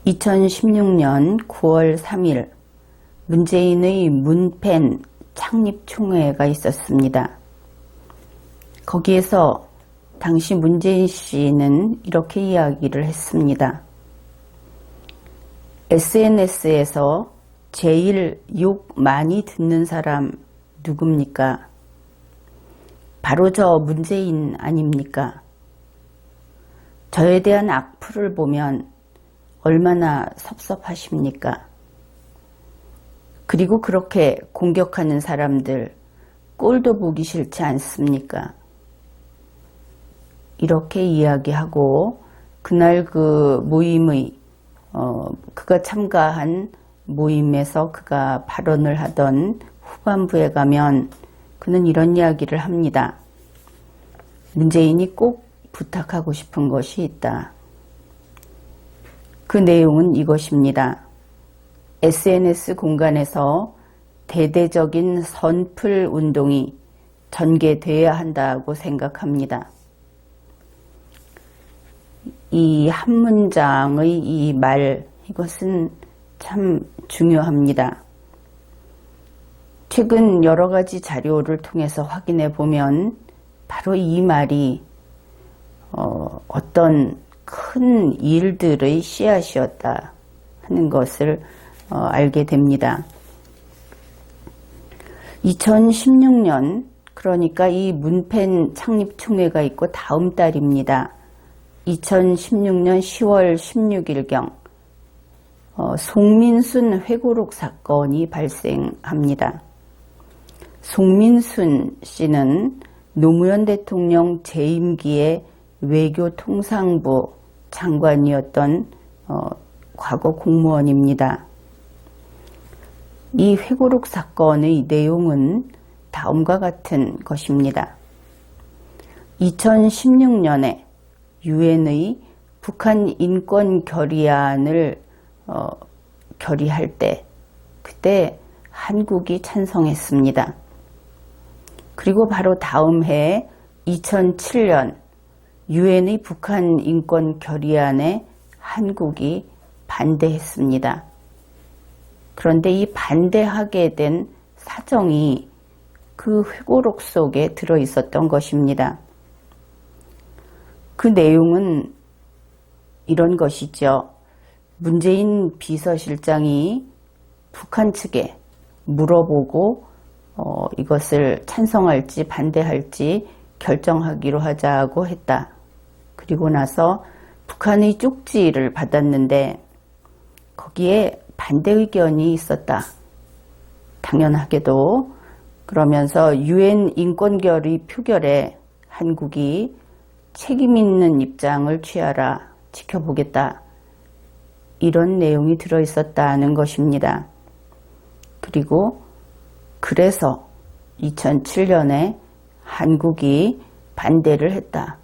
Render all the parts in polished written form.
2016년 9월 3일 문재인의 문펜 창립총회가 있었습니다. 거기에서 당시 문재인 씨는 이렇게 이야기를 했습니다. SNS에서 제일 욕 많이 듣는 사람 누굽니까? 바로 저 문재인 아닙니까? 저에 대한 악플을 보면 얼마나 섭섭하십니까? 그리고 그렇게 공격하는 사람들 꼴도 보기 싫지 않습니까? 이렇게 이야기하고 그날 그 모임의 그가 참가한 모임에서 그가 발언을 하던 후반부에 가면 그는 이런 이야기를 합니다. 문재인이 꼭 부탁하고 싶은 것이 있다. 그 내용은 이것입니다. SNS 공간에서 대대적인 선풀 운동이 전개되어야 한다고 생각합니다. 이 한 문장의 이 말, 이것은 참 중요합니다. 최근 여러 가지 자료를 통해서 확인해 보면 바로 이 말이 어떤 큰 일들의 씨앗이었다 하는 것을 알게 됩니다. 2016년, 그러니까 이 문펜 창립총회가 있고 다음 달입니다. 2016년 10월 16일경 송민순 회고록 사건이 발생합니다. 송민순 씨는 노무현 대통령 재임기에 외교통상부 장관이었던 과거 공무원입니다. 이 회고록 사건의 내용은 다음과 같은 것입니다. 2016년에 유엔의 북한 인권 결의안을 결의할 때 그때 한국이 찬성했습니다. 그리고 바로 다음 해 2007년 유엔의 북한 인권 결의안에 한국이 반대했습니다. 그런데 이 반대하게 된 사정이 그 회고록 속에 들어 있었던 것입니다. 그 내용은 이런 것이죠. 문재인 비서실장이 북한 측에 물어보고 이것을 찬성할지 반대할지 결정하기로 하자고 했다. 그리고 나서 북한의 쪽지를 받았는데 거기에 반대 의견이 있었다. 당연하게도. 그러면서 유엔 인권결의 표결에 한국이 책임 있는 입장을 취하라, 지켜보겠다. 이런 내용이 들어있었다는 것입니다. 그리고 그래서 2007년에 한국이 반대를 했다.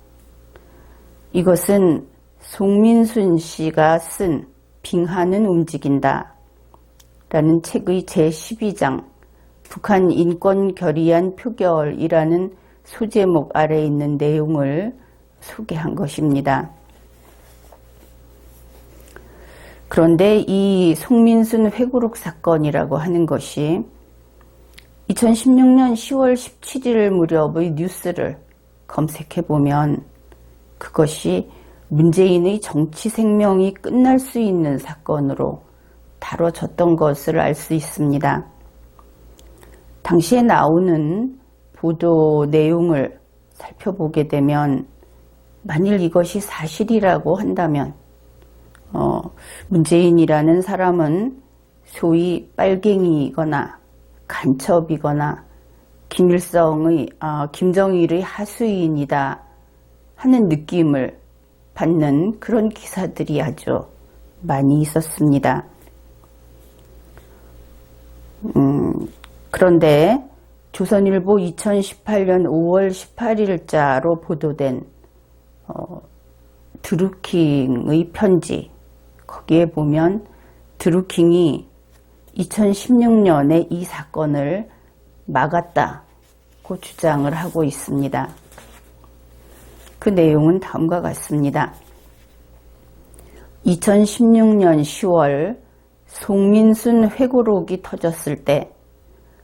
이것은 송민순 씨가 쓴 빙하는 움직인다 라는 책의 제12장 북한 인권 결의안 표결이라는 소제목 아래에 있는 내용을 소개한 것입니다. 그런데 이 송민순 회고록 사건이라고 하는 것이 2016년 10월 17일 무렵의 뉴스를 검색해보면 그것이 문재인의 정치 생명이 끝날 수 있는 사건으로 다뤄졌던 것을 알 수 있습니다. 당시에 나오는 보도 내용을 살펴보게 되면 만일 이것이 사실이라고 한다면 문재인이라는 사람은 소위 빨갱이거나 간첩이거나 김정일의 하수인이다 하는 느낌을 받는 그런 기사들이 아주 많이 있었습니다. 그런데 조선일보 2018년 5월 18일자로 보도된 드루킹의 편지, 거기에 보면 드루킹이 2016년에 이 사건을 막았다고 주장을 하고 있습니다. 그 내용은 다음과 같습니다. 2016년 10월 송민순 회고록이 터졌을 때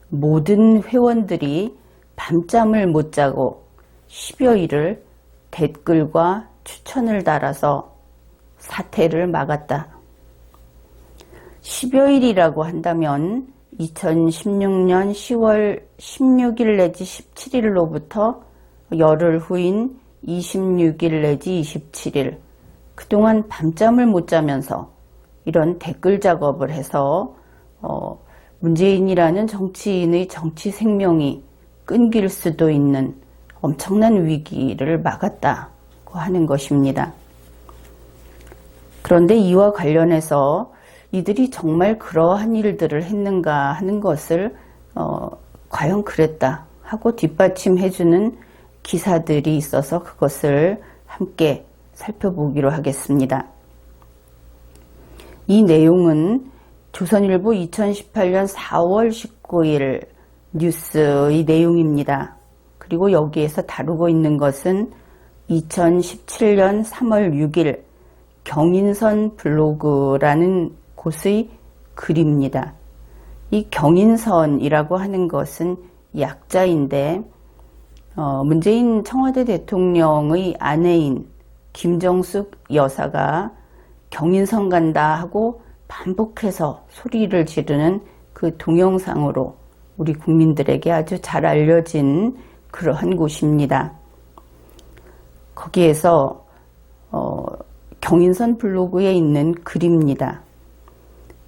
모든 회원들이 밤잠을 못 자고 10여일을 댓글과 추천을 달아서 사태를 막았다. 10여일이라고 한다면 2016년 10월 16일 내지 17일로부터 열흘 후인 26일 내지 27일 그동안 밤잠을 못 자면서 이런 댓글 작업을 해서 문재인이라는 정치인의 정치 생명이 끊길 수도 있는 엄청난 위기를 막았다고 하는 것입니다. 그런데 이와 관련해서 이들이 정말 그러한 일들을 했는가 하는 것을 과연 그랬다 하고 뒷받침해주는 기사들이 있어서 그것을 함께 살펴보기로 하겠습니다. 이 내용은 조선일보 2018년 4월 19일 뉴스의 내용입니다. 그리고 여기에서 다루고 있는 것은 2017년 3월 6일 경인선 블로그라는 곳의 글입니다. 이 경인선이라고 하는 것은 약자인데 문재인 청와대 대통령의 아내인 김정숙 여사가 경인선 간다 하고 반복해서 소리를 지르는 그 동영상으로 우리 국민들에게 아주 잘 알려진 그러한 곳입니다. 거기에서 경인선 블로그에 있는 글입니다.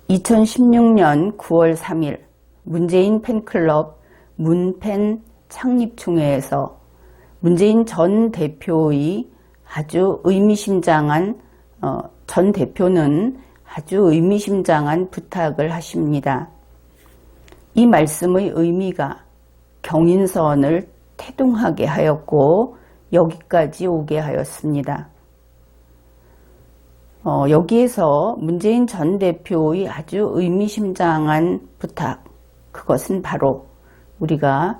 2016년 9월 3일 문재인 팬클럽 문팬 창립총회에서 문재인 전 대표의 아주 의미심장한 전 대표는 아주 의미심장한 부탁을 하십니다. 이 말씀의 의미가 경인선을 태동하게 하였고 여기까지 오게 하였습니다. 여기에서 문재인 전 대표의 아주 의미심장한 부탁, 그것은 바로 우리가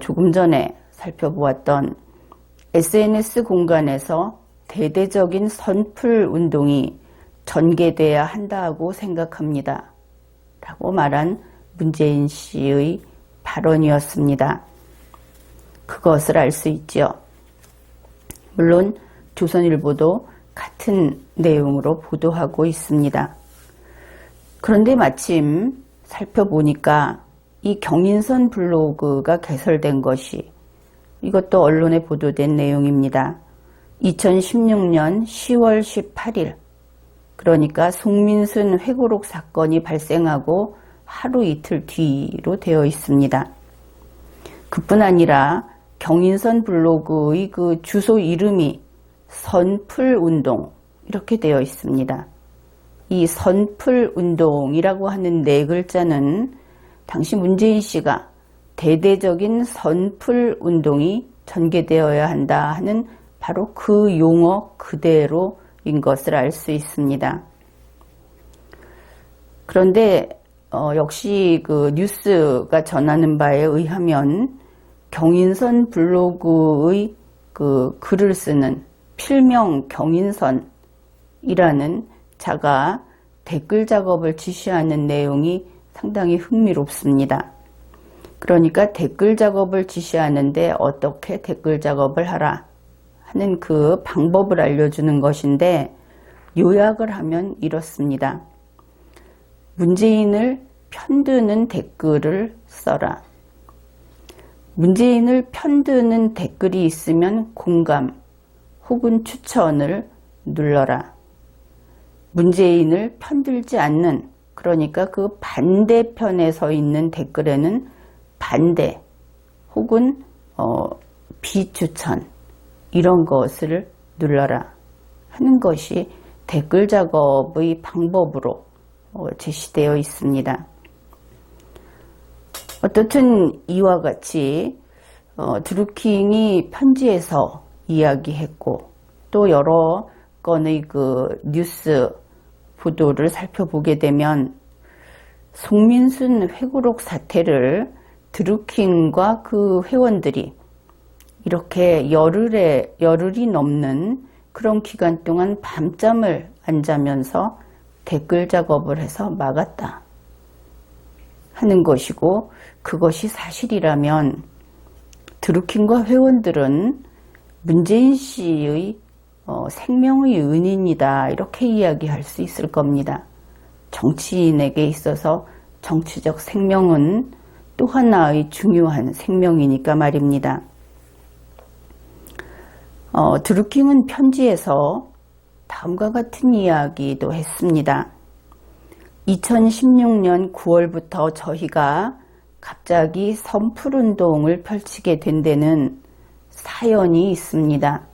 조금 전에 살펴보았던 SNS 공간에서 대대적인 선풀 운동이 전개돼야 한다고 생각합니다. 라고 말한 문재인 씨의 발언이었습니다. 그것을 알 수 있죠. 물론 조선일보도 같은 내용으로 보도하고 있습니다. 그런데 마침 살펴보니까 이 경인선 블로그가 개설된 것이 이것도 언론에 보도된 내용입니다. 2016년 10월 18일 그러니까 송민순 회고록 사건이 발생하고 하루 이틀 뒤로 되어 있습니다. 그뿐 아니라 경인선 블로그의 그 주소 이름이 선풀운동 이렇게 되어 있습니다. 이 선풀운동이라고 하는 네 글자는 당시 문재인 씨가 대대적인 선풀운동이 전개되어야 한다 하는 바로 그 용어 그대로인 것을 알 수 있습니다. 그런데 역시 그 뉴스가 전하는 바에 의하면 경인선 블로그의 그 글을 쓰는 필명 경인선이라는 자가 댓글 작업을 지시하는 내용이 상당히 흥미롭습니다. 그러니까 댓글 작업을 지시하는데 어떻게 댓글 작업을 하라 하는 그 방법을 알려주는 것인데 요약을 하면 이렇습니다. 문재인을 편드는 댓글을 써라. 문재인을 편드는 댓글이 있으면 공감 혹은 추천을 눌러라. 문재인을 편들지 않는, 그러니까 그 반대편에 서 있는 댓글에는 반대 혹은 비추천 이런 것을 눌러라 하는 것이 댓글 작업의 방법으로 제시되어 있습니다. 어떻든 이와 같이 드루킹이 편지에서 이야기했고 또 여러 건의 그 뉴스 보도를 살펴보게 되면 송민순 회고록 사태를 드루킹과 그 회원들이 이렇게 열흘이 넘는 그런 기간 동안 밤잠을 안 자면서 댓글 작업을 해서 막았다 하는 것이고, 그것이 사실이라면 드루킹과 회원들은 문재인 씨의 생명의 은인이다, 이렇게 이야기할 수 있을 겁니다. 정치인에게 있어서 정치적 생명은 또 하나의 중요한 생명이니까 말입니다. 드루킹은 편지에서 다음과 같은 이야기도 했습니다. 2016년 9월부터 저희가 갑자기 선풀운동을 펼치게 된 데는 사연이 있습니다.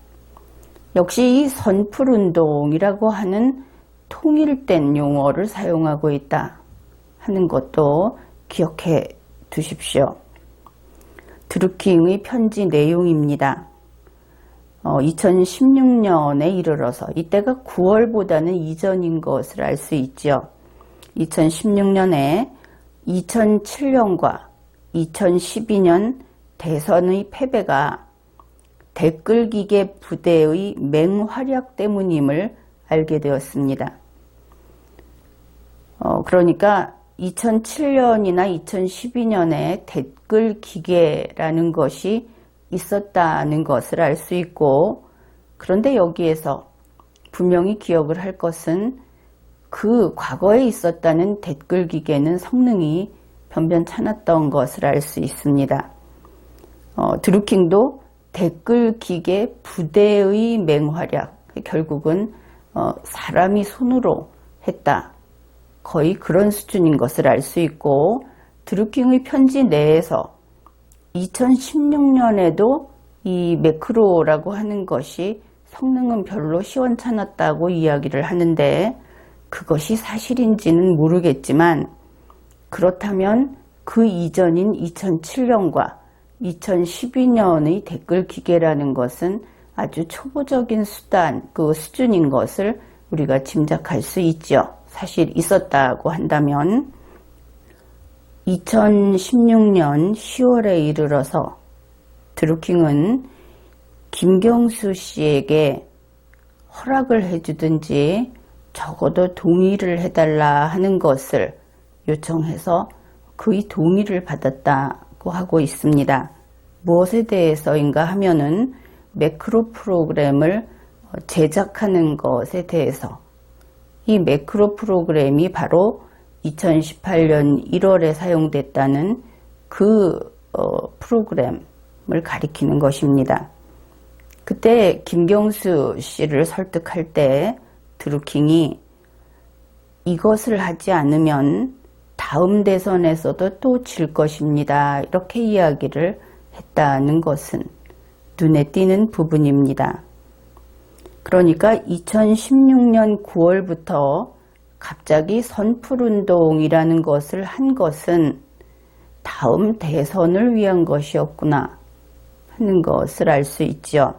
역시 이 선풀운동이라고 하는 통일된 용어를 사용하고 있다 하는 것도 기억해 두십시오. 드루킹의 편지 내용입니다. 2016년에 이르러서, 이때가 9월보다는 이전인 것을 알 수 있죠. 2016년에 2007년과 2012년 대선의 패배가 댓글기계 부대의 맹활약 때문임을 알게 되었습니다. 그러니까 2007년이나 2012년에 댓글기계라는 것이 있었다는 것을 알 수 있고, 그런데 여기에서 분명히 기억을 할 것은 그 과거에 있었다는 댓글기계는 성능이 변변찮았던 것을 알 수 있습니다. 드루킹도 댓글기계 부대의 맹활약, 결국은 사람이 손으로 했다, 거의 그런 수준인 것을 알 수 있고, 드루킹의 편지 내에서 2016년에도 이 매크로라고 하는 것이 성능은 별로 시원찮았다고 이야기를 하는데, 그것이 사실인지는 모르겠지만, 그렇다면 그 이전인 2007년과 2012년의 댓글 기계라는 것은 아주 초보적인 수준인 것을 우리가 짐작할 수 있죠. 사실 있었다고 한다면. 2016년 10월에 이르러서 드루킹은 김경수 씨에게 허락을 해주든지 적어도 동의를 해달라 하는 것을 요청해서 그의 동의를 받았다고 하고 있습니다. 무엇에 대해서인가 하면은 매크로 프로그램을 제작하는 것에 대해서. 이 매크로 프로그램이 바로 2018년 1월에 사용됐다는 그 프로그램을 가리키는 것입니다. 그때 김경수 씨를 설득할 때 드루킹이 이것을 하지 않으면 다음 대선에서도 또 질 것입니다, 이렇게 이야기를 했다는 것은 눈에 띄는 부분입니다. 그러니까 2016년 9월부터 갑자기 선풀운동이라는 것을 한 것은 다음 대선을 위한 것이었구나 하는 것을 알 수 있죠.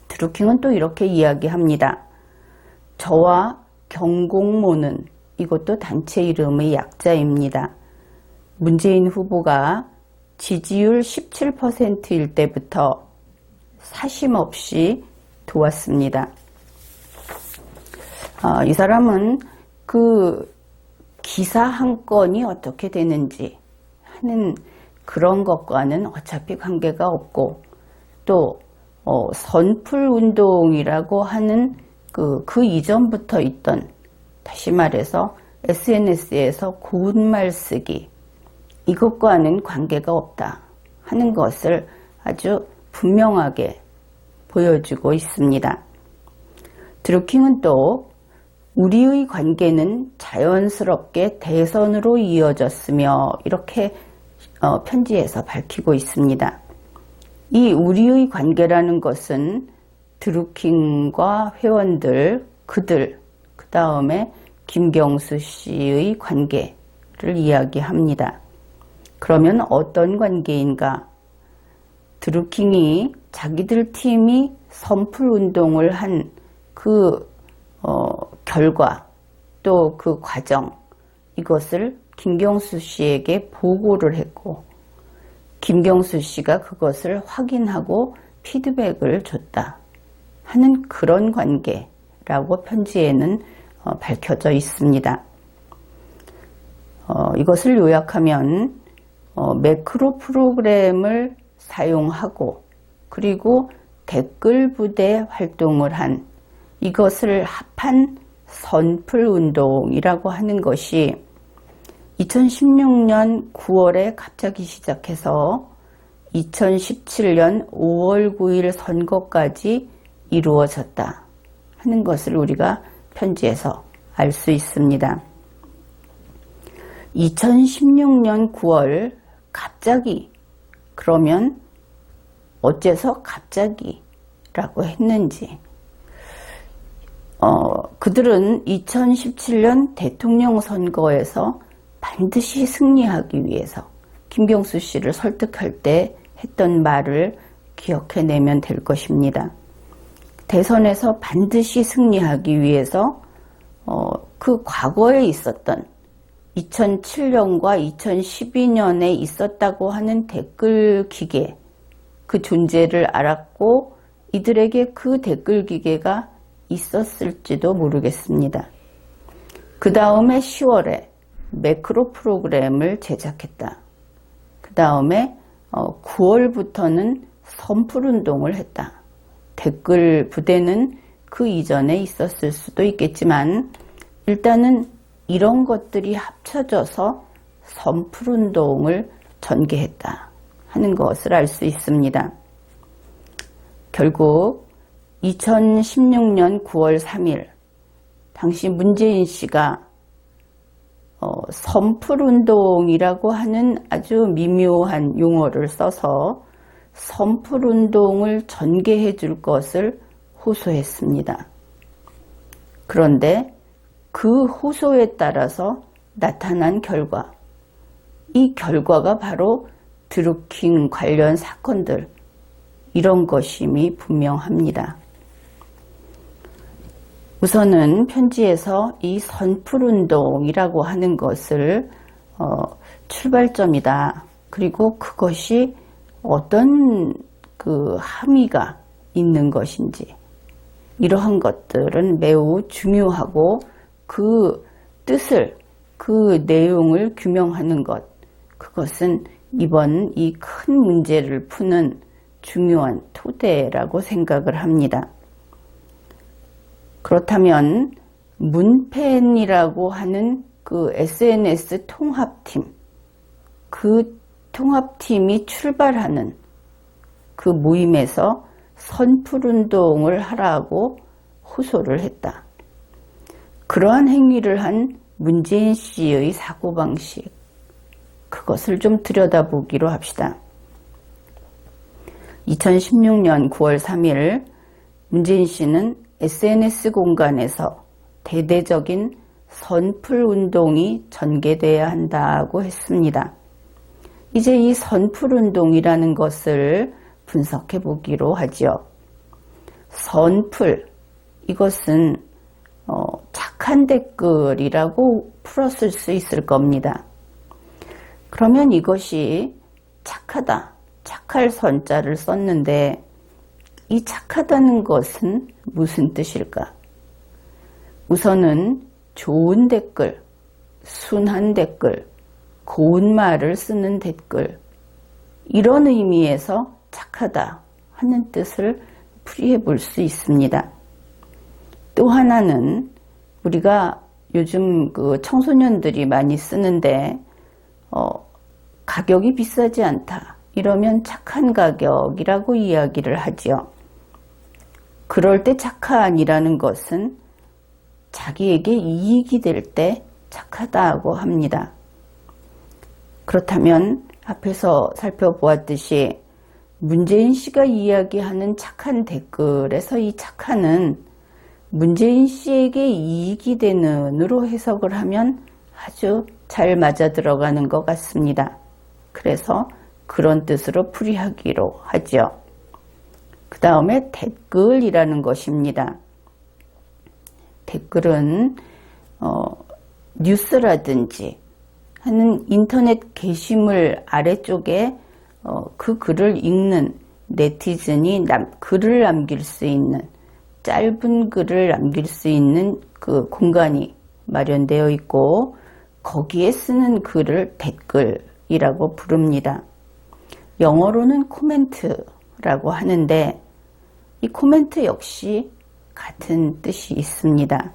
드루킹은 또 이렇게 이야기합니다. 저와 경공모는, 이것도 단체 이름의 약자입니다. 문재인 후보가 지지율 17%일 때부터 사심없이 도왔습니다. 이 사람은 그 기사 한 건이 어떻게 되는지 하는 그런 것과는 어차피 관계가 없고, 또 선풀운동이라고 하는 그 이전부터 있던, 다시 말해서 SNS에서 고운 말 쓰기, 이것과는 관계가 없다 하는 것을 아주 분명하게 보여주고 있습니다. 드루킹은 또 우리의 관계는 자연스럽게 대선으로 이어졌으며, 이렇게 편지에서 밝히고 있습니다. 이 우리의 관계라는 것은 드루킹과 회원들, 그들, 그 다음에 김경수 씨의 관계를 이야기합니다. 그러면 어떤 관계인가? 드루킹이 자기들 팀이 선풀운동을 한 그 결과, 또 그 과정, 이것을 김경수 씨에게 보고를 했고, 김경수 씨가 그것을 확인하고 피드백을 줬다 하는 그런 관계를 라고 편지에는 밝혀져 있습니다. 이것을 요약하면 매크로 프로그램을 사용하고 그리고 댓글 부대 활동을 한 이것을 합한 선풀 운동이라고 하는 것이 2016년 9월에 갑자기 시작해서 2017년 5월 9일 선거까지 이루어졌다 하는 것을 우리가 편지에서 알 수 있습니다. 2016년 9월 갑자기 그러면 어째서 갑자기 라고 했는지 그들은 2017년 대통령 선거에서 반드시 승리하기 위해서 김경수 씨를 설득할 때 했던 말을 기억해내면 될 것입니다. 대선에서 반드시 승리하기 위해서 그 과거에 있었던 2007년과 2012년에 있었다고 하는 댓글 기계 그 존재를 알았고 이들에게 그 댓글 기계가 있었을지도 모르겠습니다. 그 다음에 10월에 매크로 프로그램을 제작했다. 그 다음에 9월부터는 선풀운동을 했다. 댓글 부대는 그 이전에 있었을 수도 있겠지만 일단은 이런 것들이 합쳐져서 선풀운동을 전개했다 하는 것을 알 수 있습니다. 결국 2016년 9월 3일 당시 문재인 씨가 선풀운동이라고 하는 아주 미묘한 용어를 써서 선풀운동을 전개해 줄 것을 호소했습니다. 그런데 그 호소에 따라서 나타난 결과, 이 결과가 바로 드루킹 관련 사건들, 이런 것임이 분명합니다. 우선은 편지에서 이 선풀운동이라고 하는 것을 출발점이다. 그리고 그것이 어떤 그 함의가 있는 것인지 이러한 것들은 매우 중요하고 그 뜻을 그 내용을 규명하는 것 그것은 이번 이 큰 문제를 푸는 중요한 토대라고 생각을 합니다. 그렇다면 문펜이라고 하는 그 SNS 통합팀 그 통합팀이 출발하는 그 모임에서 선풀운동을 하라고 호소를 했다. 그러한 행위를 한 문재인 씨의 사고방식 그것을 좀 들여다보기로 합시다. 2016년 9월 3일 문재인 씨는 SNS 공간에서 대대적인 선풀운동이 전개돼야 한다고 했습니다. 이제 이 선풀운동이라는 것을 분석해 보기로 하죠. 선풀, 이것은 착한 댓글이라고 풀었을 수 있을 겁니다. 그러면 이것이 착하다, 착할 선자를 썼는데 이 착하다는 것은 무슨 뜻일까? 우선은 좋은 댓글, 순한 댓글, 고운 말을 쓰는 댓글 이런 의미에서 착하다 하는 뜻을 풀이해 볼 수 있습니다. 또 하나는 우리가 요즘 그 청소년들이 많이 쓰는데 가격이 비싸지 않다 이러면 착한 가격이라고 이야기를 하지요. 그럴 때 착한이라는 것은 자기에게 이익이 될 때 착하다고 합니다. 그렇다면 앞에서 살펴보았듯이 문재인 씨가 이야기하는 착한 댓글에서 이 착한은 문재인 씨에게 이익이 되는으로 해석을 하면 아주 잘 맞아 들어가는 것 같습니다. 그래서 그런 뜻으로 풀이하기로 하죠. 그 다음에 댓글이라는 것입니다. 댓글은 뉴스라든지 하는 인터넷 게시물 아래쪽에 그 글을 읽는 네티즌이 글을 남길 수 있는 짧은 글을 남길 수 있는 그 공간이 마련되어 있고 거기에 쓰는 글을 댓글이라고 부릅니다. 영어로는 코멘트라고 하는데 이 코멘트 역시 같은 뜻이 있습니다.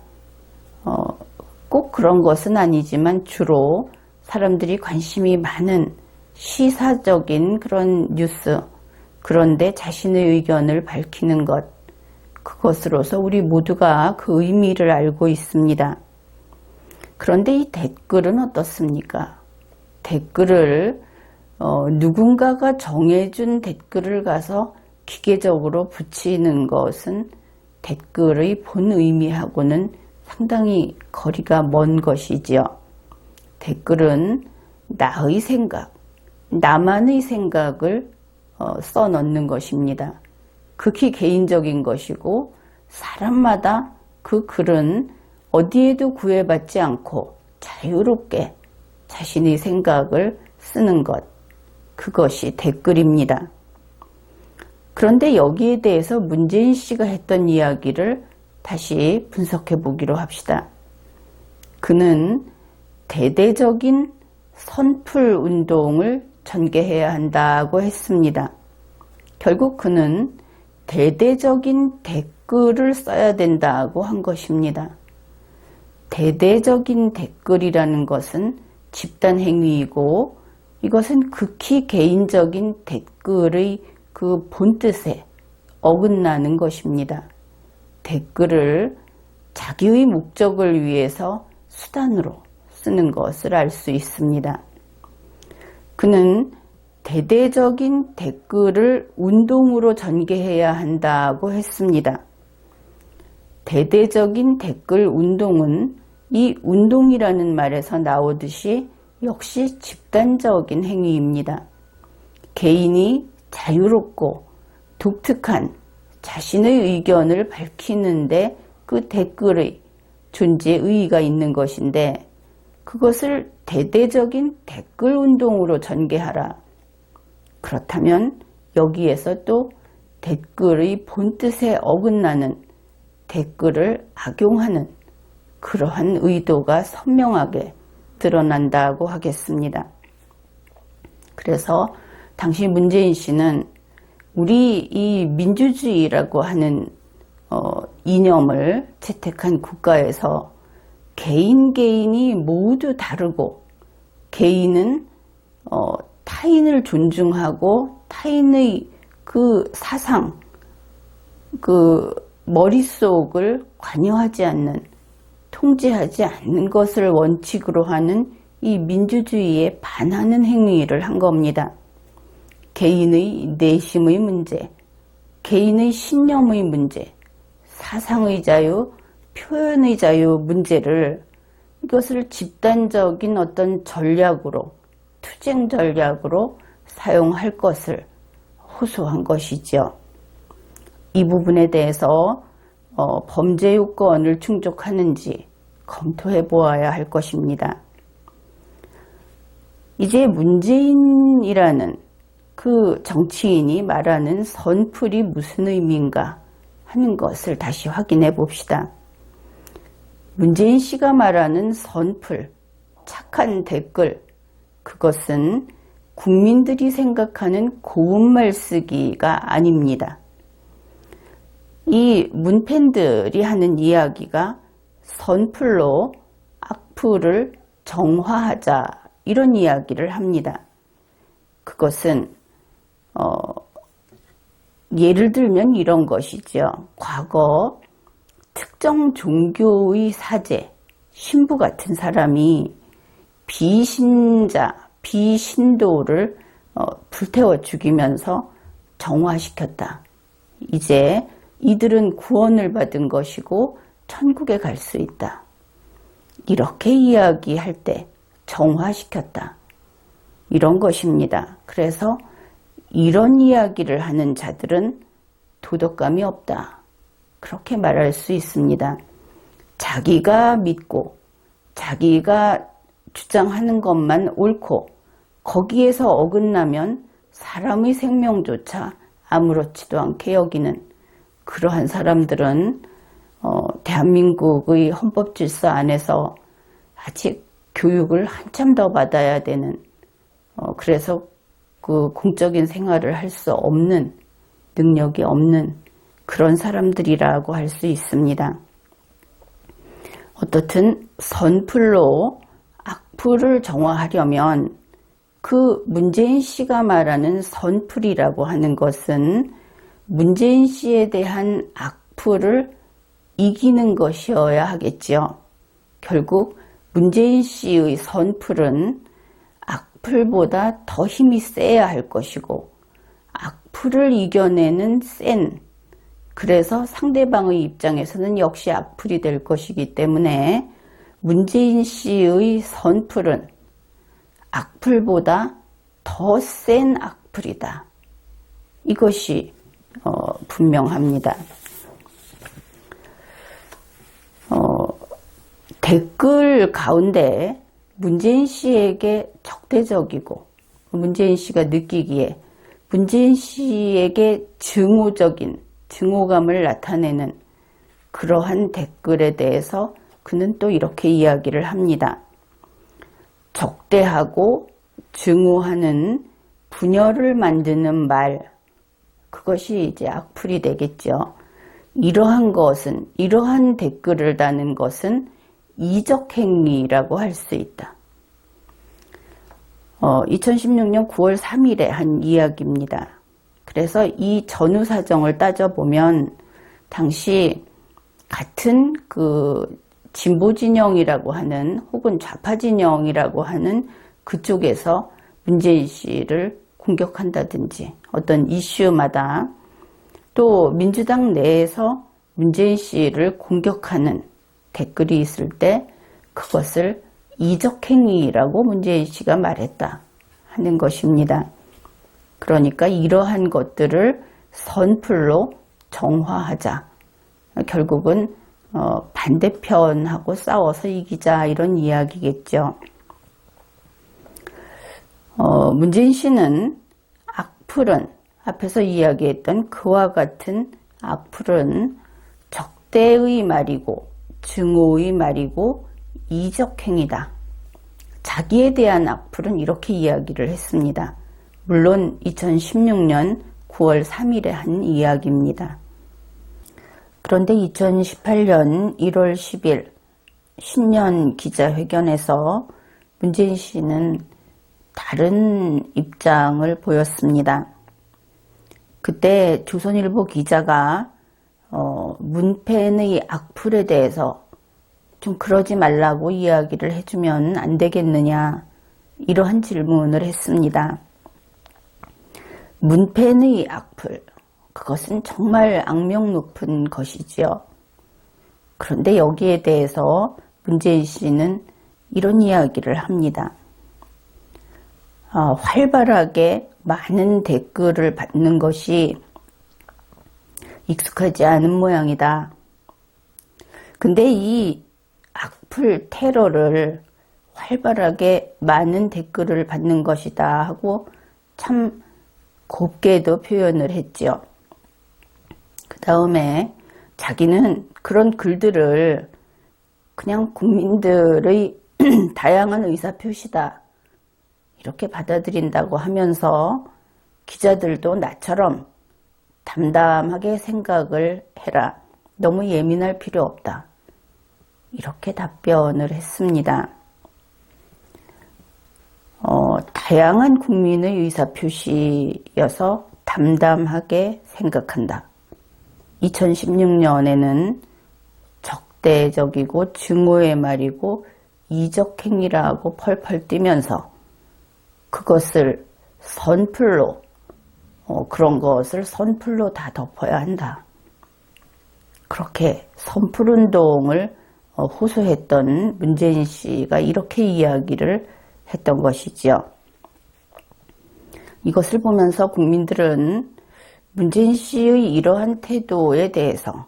꼭 그런 것은 아니지만 주로 사람들이 관심이 많은 시사적인 그런 뉴스, 그런데 자신의 의견을 밝히는 것, 그것으로서 우리 모두가 그 의미를 알고 있습니다. 그런데 이 댓글은 어떻습니까? 댓글을 누군가가 정해준 댓글을 가서 기계적으로 붙이는 것은 댓글의 본 의미하고는 상당히 거리가 먼 것이지요. 댓글은 나의 생각, 나만의 생각을 써넣는 것입니다. 극히 개인적인 것이고 사람마다 그 글은 어디에도 구애받지 않고 자유롭게 자신의 생각을 쓰는 것, 그것이 댓글입니다. 그런데 여기에 대해서 문재인 씨가 했던 이야기를 다시 분석해 보기로 합시다. 그는 대대적인 선풀 운동을 전개해야 한다고 했습니다. 결국 그는 대대적인 댓글을 써야 된다고 한 것입니다. 대대적인 댓글이라는 것은 집단 행위이고 이것은 극히 개인적인 댓글의 그 본뜻에 어긋나는 것입니다. 댓글을 자기의 목적을 위해서 수단으로 쓰는 것을 알 수 있습니다. 그는 대대적인 댓글을 운동으로 전개해야 한다고 했습니다. 대대적인 댓글 운동은 이 운동이라는 말에서 나오듯이 역시 집단적인 행위입니다. 개인이 자유롭고 독특한 자신의 의견을 밝히는데 그 댓글의 존재 의의가 있는 것인데 그것을 대대적인 댓글 운동으로 전개하라. 그렇다면 여기에서 또 댓글의 본뜻에 어긋나는 댓글을 악용하는 그러한 의도가 선명하게 드러난다고 하겠습니다. 그래서 당시 문재인 씨는 우리 이 민주주의라고 하는 이념을 채택한 국가에서 개인이 모두 다르고 개인은 타인을 존중하고 타인의 그 사상, 그 머릿속을 관여하지 않는, 통제하지 않는 것을 원칙으로 하는 이 민주주의에 반하는 행위를 한 겁니다. 개인의 내심의 문제, 개인의 신념의 문제, 사상의 자유, 표현의 자유 문제를 이것을 집단적인 어떤 전략으로, 투쟁 전략으로 사용할 것을 호소한 것이죠. 이 부분에 대해서 범죄 요건을 충족하는지 검토해 보아야 할 것입니다. 이제 문재인이라는 그 정치인이 말하는 선풀이 무슨 의미인가 하는 것을 다시 확인해 봅시다. 문재인 씨가 말하는 선풀, 착한 댓글, 그것은 국민들이 생각하는 고운말 쓰기가 아닙니다. 이 문팬들이 하는 이야기가 선풀로 악플을 정화하자 이런 이야기를 합니다. 그것은 예를 들면 이런 것이죠. 과거 특정 종교의 사제, 신부 같은 사람이 비신자, 비신도를 불태워 죽이면서 정화시켰다. 이제 이들은 구원을 받은 것이고 천국에 갈 수 있다. 이렇게 이야기할 때 정화시켰다. 이런 것입니다. 그래서 이런 이야기를 하는 자들은 도덕감이 없다. 그렇게 말할 수 있습니다. 자기가 믿고 자기가 주장하는 것만 옳고 거기에서 어긋나면 사람의 생명조차 아무렇지도 않게 여기는 그러한 사람들은 대한민국의 헌법 질서 안에서 아직 교육을 한참 더 받아야 되는, 그래서 그 공적인 생활을 할 수 없는, 능력이 없는 그런 사람들이라고 할 수 있습니다. 어떻든 선풀로 악풀을 정화하려면 그 문재인 씨가 말하는 선풀이라고 하는 것은 문재인 씨에 대한 악풀을 이기는 것이어야 하겠지요. 결국 문재인 씨의 선풀은 악풀보다 더 힘이 세야 할 것이고, 악풀을 이겨내는 센, 그래서 상대방의 입장에서는 역시 악풀이 될 것이기 때문에 문재인 씨의 선풀은 악풀보다 더 센 악풀이다. 이것이 분명합니다. 댓글 가운데 문재인 씨에게 적대적이고 문재인 씨가 느끼기에 문재인 씨에게 증오감을 나타내는 그러한 댓글에 대해서 그는 또 이렇게 이야기를 합니다. 적대하고 증오하는 분열을 만드는 말, 그것이 이제 악플이 되겠죠. 이러한 댓글을 다는 것은 이적행위라고 할 수 있다. 2016년 9월 3일에 한 이야기입니다. 그래서 이 전후 사정을 따져보면 당시 같은 그 진보 진영이라고 하는 혹은 좌파 진영이라고 하는 그쪽에서 문재인 씨를 공격한다든지 어떤 이슈마다 또 민주당 내에서 문재인 씨를 공격하는 댓글이 있을 때 그것을 이적행위라고 문재인 씨가 말했다 하는 것입니다. 그러니까 이러한 것들을 선풀로 정화하자. 결국은 반대편하고 싸워서 이기자 이런 이야기겠죠. 문재인 씨는 악플은 앞에서 이야기했던 그와 같은 악플은 적대의 말이고 증오의 말이고 이적행위다. 자기에 대한 악플은 이렇게 이야기를 했습니다. 물론 2016년 9월 3일에 한 이야기입니다. 그런데 2018년 1월 10일 신년 기자회견에서 문재인 씨는 다른 입장을 보였습니다. 그때 조선일보 기자가 문팬의 악플에 대해서 좀 그러지 말라고 이야기를 해주면 안 되겠느냐 이러한 질문을 했습니다. 문팬의 악플, 그것은 정말 악명 높은 것이지요. 그런데 여기에 대해서 문재인 씨는 이런 이야기를 합니다. 활발하게 많은 댓글을 받는 것이 익숙하지 않은 모양이다. 근데 이 악플 테러를 활발하게 많은 댓글을 받는 것이다 하고 참 곱게도 표현을 했지요. 그 다음에 자기는 그런 글들을 그냥 국민들의 다양한 의사표시다 이렇게 받아들인다고 하면서 기자들도 나처럼 담담하게 생각을 해라. 너무 예민할 필요 없다. 이렇게 답변을 했습니다. 다양한 국민의 의사표시여서 담담하게 생각한다. 2016년에는 적대적이고 증오의 말이고 이적행위라고 펄펄 뛰면서 그것을 선풀로 그런 것을 선풀로 다 덮어야 한다. 그렇게 선풀운동을 호소했던 문재인 씨가 이렇게 이야기를 했던 것이지요. 이것을 보면서 국민들은 문재인 씨의 이러한 태도에 대해서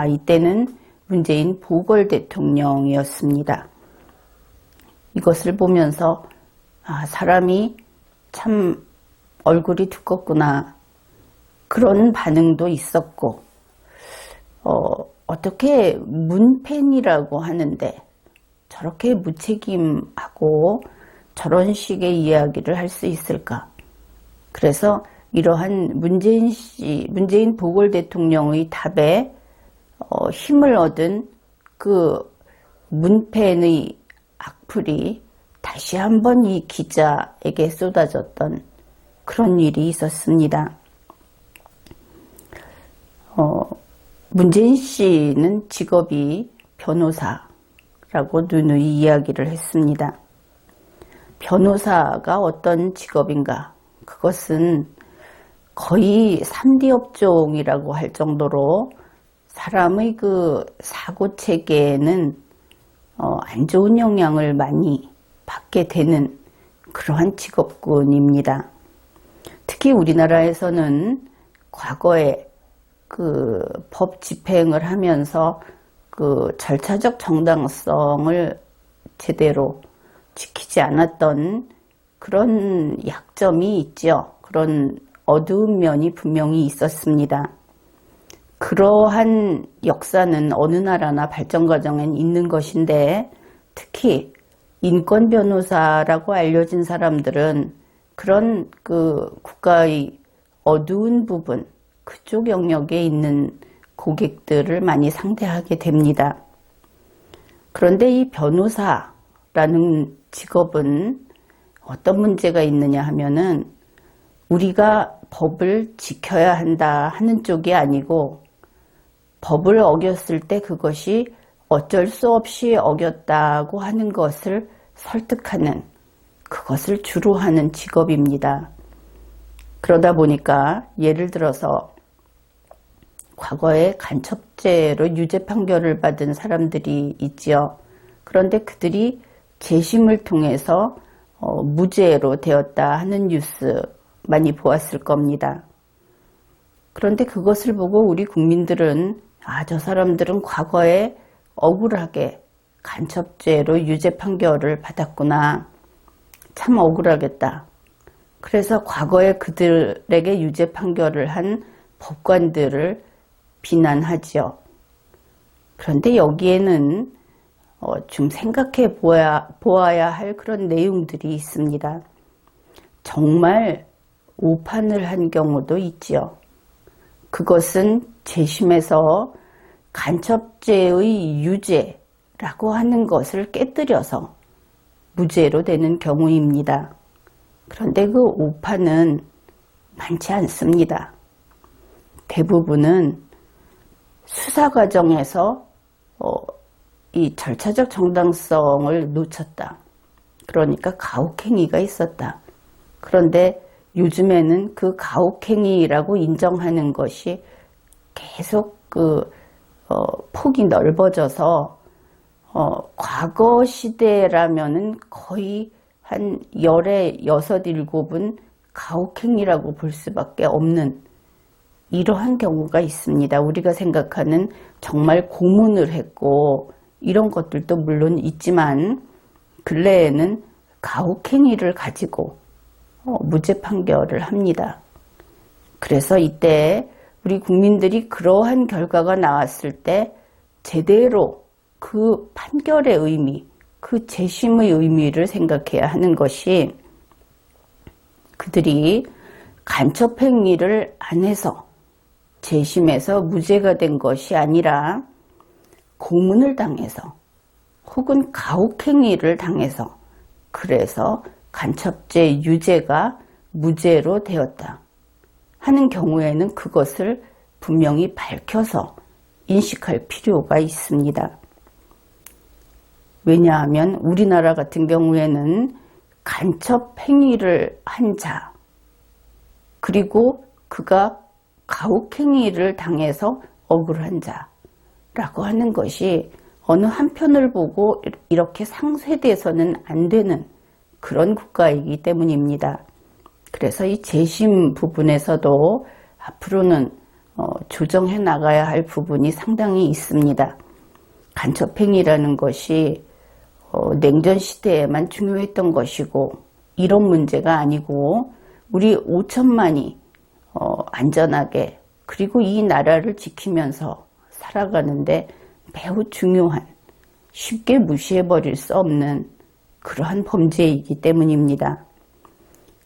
이때는 문재인 보궐 대통령이었습니다. 이것을 보면서 사람이 참 얼굴이 두껍구나 그런 반응도 있었고 어떻게 문팬이라고 하는데 저렇게 무책임하고 저런 식의 이야기를 할 수 있을까? 그래서 이러한 문재인 보궐 대통령의 답에 힘을 얻은 그 문팬의 악플이 다시 한번 이 기자에게 쏟아졌던 그런 일이 있었습니다. 문재인 씨는 직업이 변호사라고 누누이 이야기를 했습니다. 변호사가 어떤 직업인가? 그것은 거의 3D 업종이라고 할 정도로 사람의 그 사고 체계에는 안 좋은 영향을 많이 받게 되는 그러한 직업군입니다. 특히 우리나라에서는 과거에 그 법 집행을 하면서 그 절차적 정당성을 제대로 지키지 않았던 그런 약점이 있죠. 그런 어두운 면이 분명히 있었습니다. 그러한 역사는 어느 나라나 발전 과정엔 있는 것인데 특히 인권 변호사라고 알려진 사람들은 그런 그 국가의 어두운 부분, 그쪽 영역에 있는 고객들을 많이 상대하게 됩니다. 그런데 이 변호사라는 직업은 어떤 문제가 있느냐 하면은 우리가 법을 지켜야 한다 하는 쪽이 아니고 법을 어겼을 때 그것이 어쩔 수 없이 어겼다고 하는 것을 설득하는 그것을 주로 하는 직업입니다. 그러다 보니까 예를 들어서 과거에 간첩죄로 유죄 판결을 받은 사람들이 있지요. 그런데 그들이 재심을 통해서 무죄로 되었다 하는 뉴스 많이 보았을 겁니다. 그런데 그것을 보고 우리 국민들은 저 사람들은 과거에 억울하게 간첩죄로 유죄 판결을 받았구나. 참 억울하겠다. 그래서 과거에 그들에게 유죄 판결을 한 법관들을 비난하지요. 그런데 여기에는 좀 생각해 보아야 할 그런 내용들이 있습니다. 정말 오판을 한 경우도 있지요. 그것은 재심에서 간첩죄의 유죄라고 하는 것을 깨뜨려서 무죄로 되는 경우입니다. 그런데 그 오판은 많지 않습니다. 대부분은 수사 과정에서 이 절차적 정당성을 놓쳤다. 그러니까 가혹행위가 있었다. 그런데 요즘에는 그 가혹행위라고 인정하는 것이 계속 폭이 넓어져서 과거 시대라면은 거의 한 열에 6, 7은 가혹행위라고 볼 수밖에 없는 이러한 경우가 있습니다. 우리가 생각하는 정말 고문을 했고 이런 것들도 물론 있지만 근래에는 가혹행위를 가지고 무죄 판결을 합니다. 그래서 이때 우리 국민들이 그러한 결과가 나왔을 때 제대로 그 판결의 의미, 그 재심의 의미를 생각해야 하는 것이 그들이 간첩행위를 안 해서 재심에서 무죄가 된 것이 아니라 고문을 당해서 혹은 가혹행위를 당해서 그래서 간첩죄 유죄가 무죄로 되었다 하는 경우에는 그것을 분명히 밝혀서 인식할 필요가 있습니다. 왜냐하면 우리나라 같은 경우에는 간첩행위를 한 자, 그리고 그가 가혹행위를 당해서 억울한 자라고 하는 것이 어느 한편을 보고 이렇게 상쇄돼서는 안 되는 그런 국가이기 때문입니다. 그래서 이 재심 부분에서도 앞으로는 조정해 나가야 할 부분이 상당히 있습니다. 간첩행위라는 것이 냉전 시대에만 중요했던 것이고 이런 문제가 아니고 우리 5천만이 안전하게 그리고 이 나라를 지키면서 살아가는데 매우 중요한, 쉽게 무시해버릴 수 없는 그러한 범죄이기 때문입니다.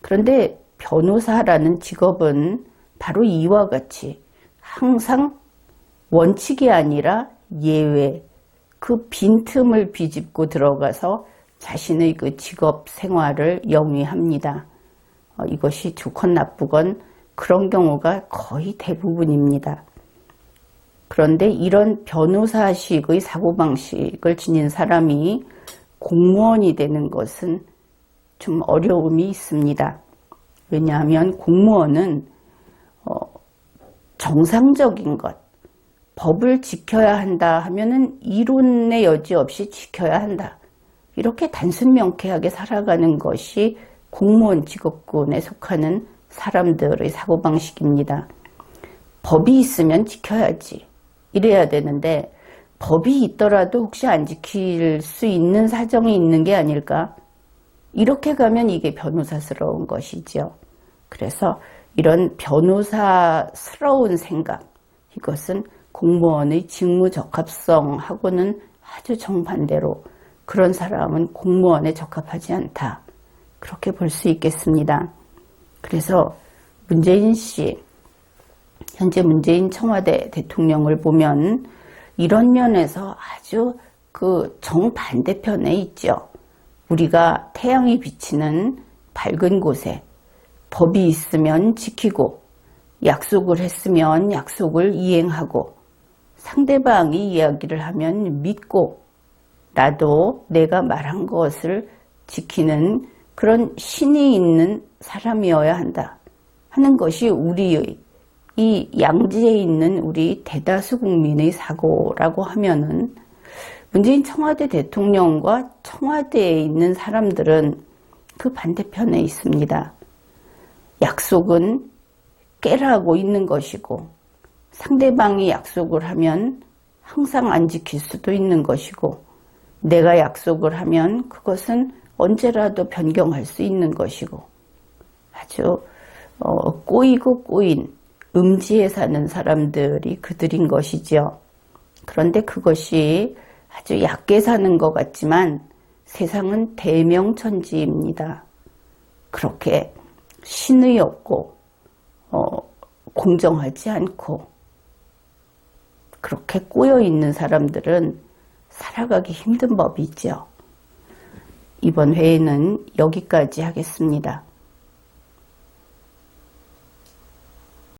그런데 변호사라는 직업은 바로 이와 같이 항상 원칙이 아니라 예외, 그 빈틈을 비집고 들어가서 자신의 그 직업 생활을 영위합니다. 이것이 좋건 나쁘건 그런 경우가 거의 대부분입니다. 그런데 이런 변호사식의 사고방식을 지닌 사람이 공무원이 되는 것은 좀 어려움이 있습니다. 왜냐하면 공무원은 정상적인 것, 법을 지켜야 한다 하면은 이론의 여지 없이 지켜야 한다. 이렇게 단순 명쾌하게 살아가는 것이 공무원 직업군에 속하는 사람들의 사고방식입니다. 법이 있으면 지켜야지. 이래야 되는데 법이 있더라도 혹시 안 지킬 수 있는 사정이 있는 게 아닐까? 이렇게 가면 이게 변호사스러운 것이죠. 그래서 이런 변호사스러운 생각, 이것은 공무원의 직무 적합성하고는 아주 정반대로 그런 사람은 공무원에 적합하지 않다. 그렇게 볼 수 있겠습니다. 그래서 문재인 씨, 현재 문재인 청와대 대통령을 보면 이런 면에서 아주 그 정반대편에 있죠. 우리가 태양이 비치는 밝은 곳에 법이 있으면 지키고 약속을 했으면 약속을 이행하고 상대방이 이야기를 하면 믿고 나도 내가 말한 것을 지키는 그런 신이 있는 사람이어야 한다 하는 것이 우리의 이 양지에 있는 우리 대다수 국민의 사고라고 하면은 문재인 청와대 대통령과 청와대에 있는 사람들은 그 반대편에 있습니다. 약속은 깨라고 있는 것이고 상대방이 약속을 하면 항상 안 지킬 수도 있는 것이고 내가 약속을 하면 그것은 언제라도 변경할 수 있는 것이고 아주 꼬이고 꼬인 음지에 사는 사람들이 그들인 것이죠. 그런데 그것이 아주 얕게 사는 것 같지만 세상은 대명천지입니다. 그렇게 신의 없고 공정하지 않고 그렇게 꼬여있는 사람들은 살아가기 힘든 법이죠. 이번 회에는 여기까지 하겠습니다.